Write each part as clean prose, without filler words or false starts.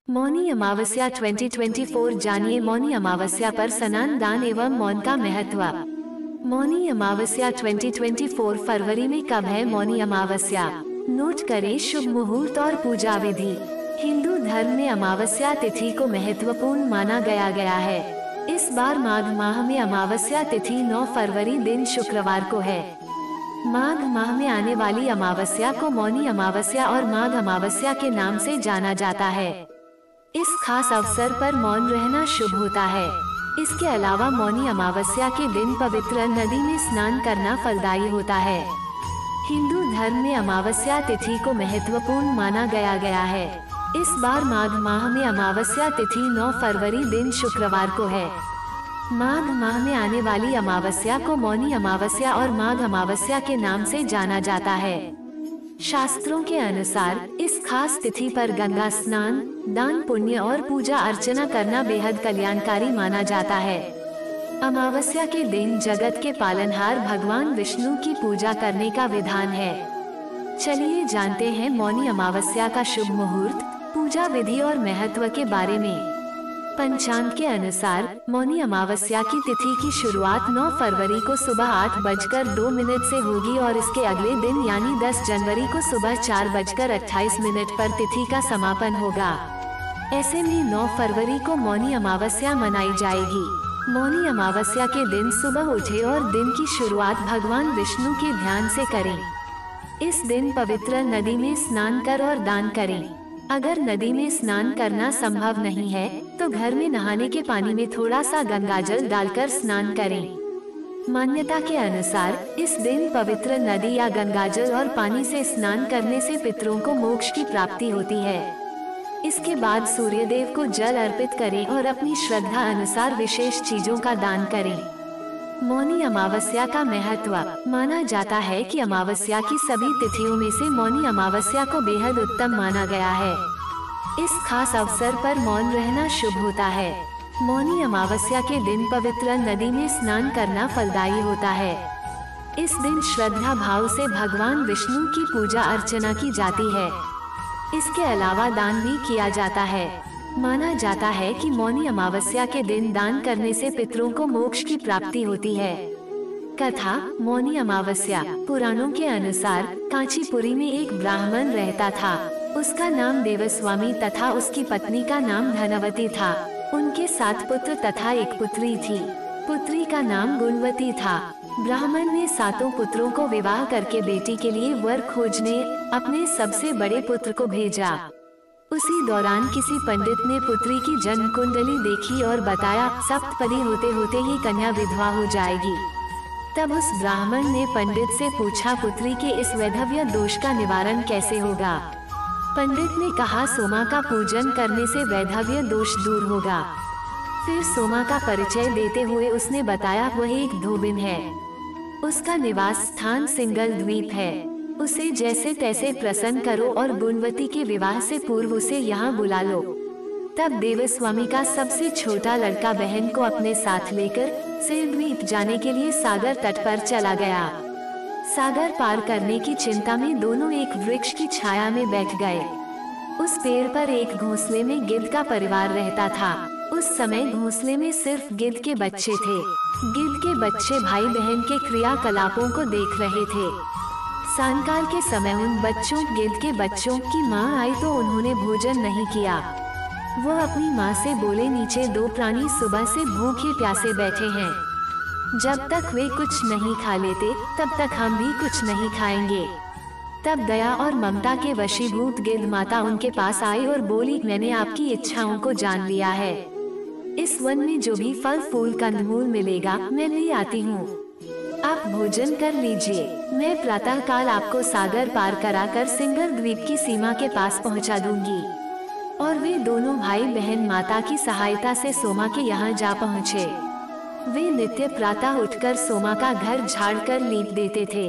मौनी अमावस्या 2024 जानिए मौनी अमावस्या पर स्नान दान एवं मौन का महत्व। मौनी अमावस्या 2024 फरवरी में कब है मौनी अमावस्या? नोट करें शुभ मुहूर्त और पूजा विधि। हिंदू धर्म में अमावस्या तिथि को महत्वपूर्ण माना गया है। इस बार माघ माह में अमावस्या तिथि 9 फरवरी दिन शुक्रवार को है। माघ माह में आने वाली अमावस्या को मौनी अमावस्या और माघ अमावस्या के नाम से जाना जाता है। इस खास अवसर पर मौन रहना शुभ होता है। इसके अलावा मौनी अमावस्या के दिन पवित्र नदी में स्नान करना फलदायी होता है। हिंदू धर्म में अमावस्या तिथि को महत्वपूर्ण माना गया है। इस बार माघ माह में अमावस्या तिथि 9 फरवरी दिन शुक्रवार को है। माघ माह में आने वाली अमावस्या को मौनी अमावस्या और माघ अमावस्या के नाम से जाना जाता है। शास्त्रों के अनुसार इस खास तिथि पर गंगा स्नान, दान पुण्य और पूजा अर्चना करना बेहद कल्याणकारी माना जाता है। अमावस्या के दिन जगत के पालनहार भगवान विष्णु की पूजा करने का विधान है। चलिए जानते हैं मौनी अमावस्या का शुभ मुहूर्त, पूजा विधि और महत्व के बारे में। पंचांग के अनुसार मौनी अमावस्या की तिथि की शुरुआत 9 फरवरी को सुबह 8:02 से होगी और इसके अगले दिन यानी 10 जनवरी को सुबह 4:28 पर तिथि का समापन होगा। ऐसे में 9 फरवरी को मौनी अमावस्या मनाई जाएगी। मौनी अमावस्या के दिन सुबह उठे और दिन की शुरुआत भगवान विष्णु के ध्यान से करें। इस दिन पवित्र नदी में स्नान कर और दान करें। अगर नदी में स्नान करना संभव नहीं है तो घर में नहाने के पानी में थोड़ा सा गंगाजल डालकर स्नान करें। मान्यता के अनुसार इस दिन पवित्र नदी या गंगाजल और पानी से स्नान करने से पितरों को मोक्ष की प्राप्ति होती है। इसके बाद सूर्य देव को जल अर्पित करें और अपनी श्रद्धा अनुसार विशेष चीजों का दान करें। मौनी अमावस्या का महत्व। माना जाता है कि अमावस्या की सभी तिथियों में से मौनी अमावस्या को बेहद उत्तम माना गया है। इस खास अवसर पर मौन रहना शुभ होता है। मौनी अमावस्या के दिन पवित्र नदी में स्नान करना फलदायी होता है। इस दिन श्रद्धा भाव से भगवान विष्णु की पूजा अर्चना की जाती है। इसके अलावा दान भी किया जाता है। माना जाता है कि मौनी अमावस्या के दिन दान करने से पितरों को मोक्ष की प्राप्ति होती है। कथा मौनी अमावस्या। पुराणों के अनुसार कांचीपुरी में एक ब्राह्मण रहता था। उसका नाम देवस्वामी तथा उसकी पत्नी का नाम धनवती था। उनके 7 पुत्र तथा एक पुत्री थी। पुत्री का नाम गुणवती था। ब्राह्मण ने 7 पुत्रों को विवाह करके बेटी के लिए वर खोजने अपने सबसे बड़े पुत्र को भेजा। उसी दौरान किसी पंडित ने पुत्री की जन्म कुंडली देखी और बताया सप्तपदी होते होते ही कन्या विधवा हो जाएगी। तब उस ब्राह्मण ने पंडित से पूछा पुत्री के इस वैधव्य दोष का निवारण कैसे होगा। पंडित ने कहा सोमा का पूजन करने से वैधव्य दोष दूर होगा। फिर सोमा का परिचय देते हुए उसने बताया वह एक धोबिन है। उसका निवास स्थान सिंगल द्वीप है। उसे जैसे तैसे प्रसन्न करो और गुणवती के विवाह से पूर्व उसे यहाँ बुला लो। तब देवस्वामी का सबसे छोटा लड़का बहन को अपने साथ लेकर सिरद्वीप जाने के लिए सागर तट पर चला गया। सागर पार करने की चिंता में दोनों एक वृक्ष की छाया में बैठ गए। उस पेड़ पर एक घोंसले में गिद्ध का परिवार रहता था। उस समय घोंसले में सिर्फ गिद्ध के बच्चे थे। गिद्ध के बच्चे भाई बहन के क्रियाकलापों को देख रहे थे। सायंकाल के समय उन गिद्ध के बच्चों की माँ आई तो उन्होंने भोजन नहीं किया। वह अपनी माँ से बोले नीचे 2 प्राणी सुबह से भूखे प्यासे बैठे हैं। जब तक वे कुछ नहीं खा लेते तब तक हम भी कुछ नहीं खाएंगे। तब दया और ममता के वशीभूत गिद्ध माता उनके पास आई और बोली मैंने आपकी इच्छाओं को जान लिया है। इस वन में जो भी फल फूल कंदमूल मिलेगा मैं ले आती हूँ। आप भोजन कर लीजिए। मैं प्रातः काल आपको सागर पार कराकर सिंगल द्वीप की सीमा के पास पहुंचा दूंगी। और वे दोनों भाई बहन माता की सहायता से सोमा के यहाँ जा पहुँचे। वे नित्य प्रातः उठकर सोमा का घर झाड़कर लीप देते थे।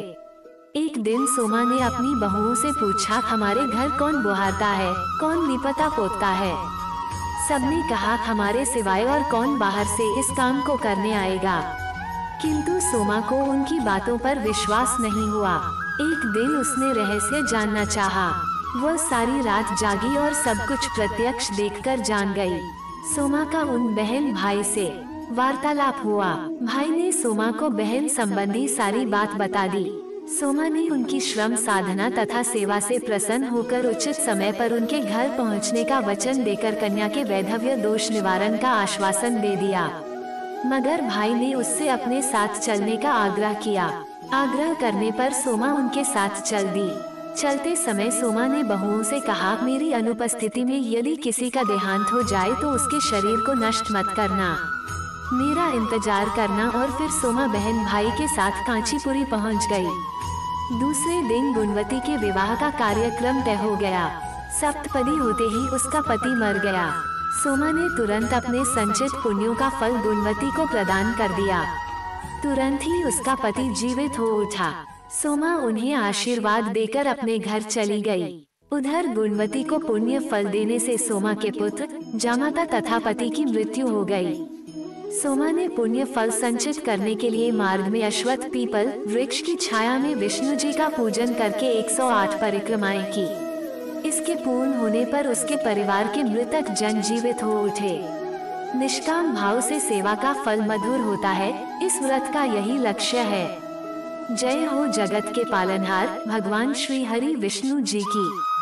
एक दिन सोमा ने अपनी बहुओं से पूछा हमारे घर कौन बुहारता है, कौन लीपता पोतता है। सबने कहा हमारे सिवाय और कौन बाहर से इस काम को करने आएगा। किंतु सोमा को उनकी बातों पर विश्वास नहीं हुआ। एक दिन उसने रहस्य जानना चाहा। वह सारी रात जागी और सब कुछ प्रत्यक्ष देखकर जान गई। सोमा का उन बहन भाई से वार्तालाप हुआ। भाई ने सोमा को बहन संबंधी सारी बात बता दी। सोमा ने उनकी श्रम साधना तथा सेवा से प्रसन्न होकर उचित समय पर उनके घर पहुंचने का वचन देकर कन्या के वैधव्य दोष निवारण का आश्वासन दे दिया। मगर भाई ने उससे अपने साथ चलने का आग्रह किया। आग्रह करने पर सोमा उनके साथ चल दी। चलते समय सोमा ने बहुओं से कहा, मेरी अनुपस्थिति में यदि किसी का देहांत हो जाए तो उसके शरीर को नष्ट मत करना, मेरा इंतजार करना। और फिर सोमा बहन भाई के साथ कांचीपुरी पहुंच गई। दूसरे दिन गुणवती के विवाह का कार्यक्रम तय हो गया। सप्तपदी होते ही उसका पति मर गया। सोमा ने तुरंत अपने संचित पुण्यों का फल गुणवती को प्रदान कर दिया। तुरंत ही उसका पति जीवित हो उठा। सोमा उन्हें आशीर्वाद देकर अपने घर चली गई। उधर गुणवती को पुण्य फल देने से सोमा के पुत्र, जामाता तथा पति की मृत्यु हो गई। सोमा ने पुण्य फल संचित करने के लिए मार्ग में अश्वत्थ पीपल वृक्ष की छाया में विष्णु जी का पूजन करके 108 परिक्रमाएं की। इसके पूर्ण होने पर उसके परिवार के मृतक जन जीवित हो उठे। निष्काम भाव से सेवा का फल मधुर होता है। इस व्रत का यही लक्ष्य है। जय हो जगत के पालनहार भगवान श्री हरि विष्णु जी की।